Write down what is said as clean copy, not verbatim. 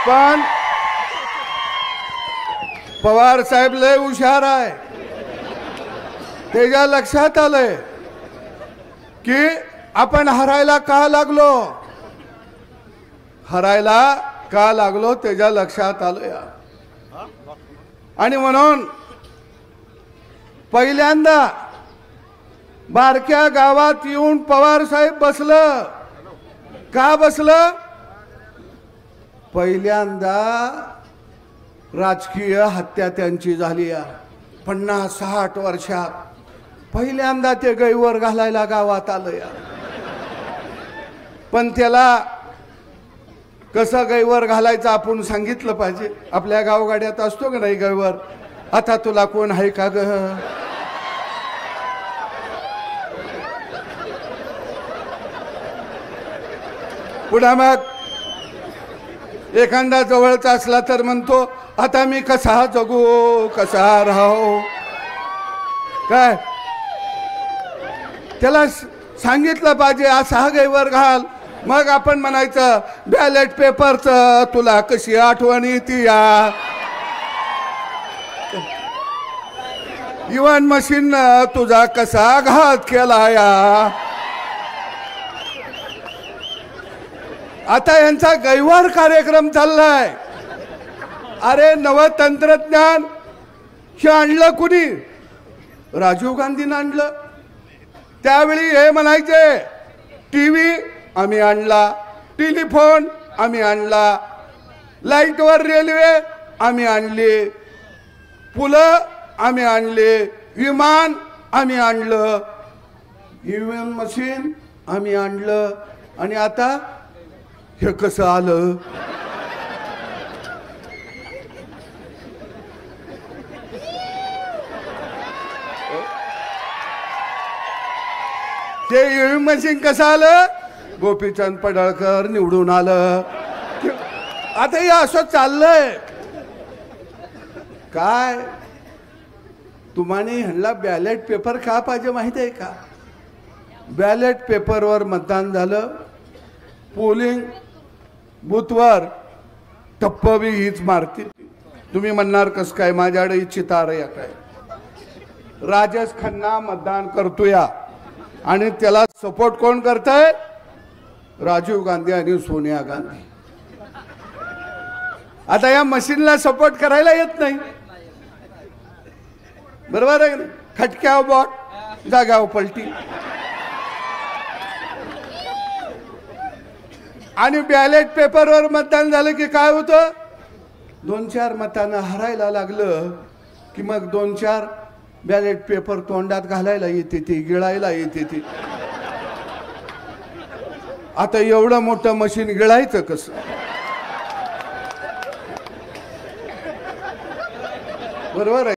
पण पवार साहेब लय हुशार आहे. त्याच्या लक्षात आलंय की आपण हरायला का लागलो, हरायला का लागलो त्याच्या लक्षात आलं. आणि म्हणून पहिल्यांदा बारक्या गावात येऊन पवार साहेब बसलं. का बसलं? पहिल्यांदा राजकीय हत्या त्यांची झाली 50-60 वर्षात. पहिल्यांदा ते गैवर घालायला गावात आलं. पण त्याला कसं गैवर घालायचं आपण सांगितलं पाहिजे. आपल्या गावगाड्यात असतो का नाही गैवर, आता तुला कोण आहे का ग, पुन्हा मग एखादा जवळचा असला तर म्हणतो आता मी कसा जगू कसा राहू. काय त्याला सांगितलं पाहिजे असा गैवर घाल. मग आपण म्हणायचं बॅलेट पेपरचं तुला कशी आठवण येते या, इव्हन मशीन तुझा कसा घात केला या. आता यांचा गैवार कार्यक्रम चाललाय. अरे नव तंत्रज्ञान हे आणलं कुणी? राजीव गांधीनं आणलं. त्यावेळी हे म्हणायचे टीव्ही आम्ही आणला, टेलिफोन आम्ही आणला, लाईटवर रेल्वे आम्ही आणली, पुलं आम्ही आणले, विमान आम्ही आणलं, ईव्हीएम मशीन आम्ही आणलं. आणि आता हे कसं आलं? ते ईव्हीएम मशीन कसं आलं? गोपीचंद पडळकर निवडून आलं. आता हे असं चाललंय. काय तुम्हाला ह्यांना बॅलेट पेपर का पाहिजे माहिती आहे का? बॅलेट पेपरवर मतदान झालं, पोलिंग बूथवर टप्प बी हीच मारतील. तुम्ही म्हणणार कस काय, माझ्याकडे इच्छित आहे काय. राजेश खन्ना मतदान करतोय आणि त्याला सपोर्ट कोण करतंय? राजीव गांधी आणि सोनिया गांधी. आता या मशीनला सपोर्ट करायला येत नाही, बरोबर आहे. खटक्यावर बॉट, जाग्यावर पलटी. आणि बॅलेट पेपरवर मतदान झालं की काय होतं? 2-4 मतांना हरायला लागलं की मग 2-4 बॅलेट पेपर तोंडात घालायला येते, ती गिळायला येते ती. आता एवढं मोठं मशीन गिळायचं कसं? बरोबर आहे.